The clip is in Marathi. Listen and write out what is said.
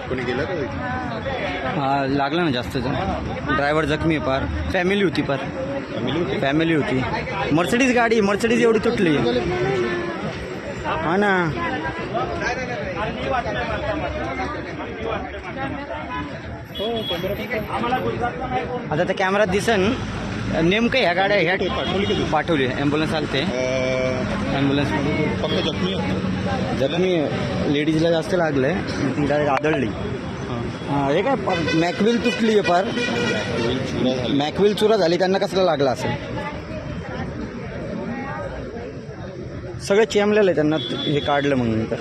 कोणी गेलं का? हा लागला ना जास्त जण. ड्रायव्हर जखमी आहे पार. फॅमिली होती पार. फॅमिली होती. मर्सिडीज गाडी, मर्सिडीज एवढी तुटली. हा ना. आता त्या कॅमेरात दिसन नेमकं ह्या गाड्या ह्या पाठवली. ॲम्ब्युलन्स आलते. ॲम्ब्युलन्स फक्त जखमी लेडीजला जास्त लागलंय. ती डायरेक्ट आदळली. हे काय मॅकविल तुटली आहे पार. मॅकविल चुरा झाली. त्यांना कसला लागला असेल. सगळं चेमलेलं आहे त्यांना. हे काढलं मग नंतर.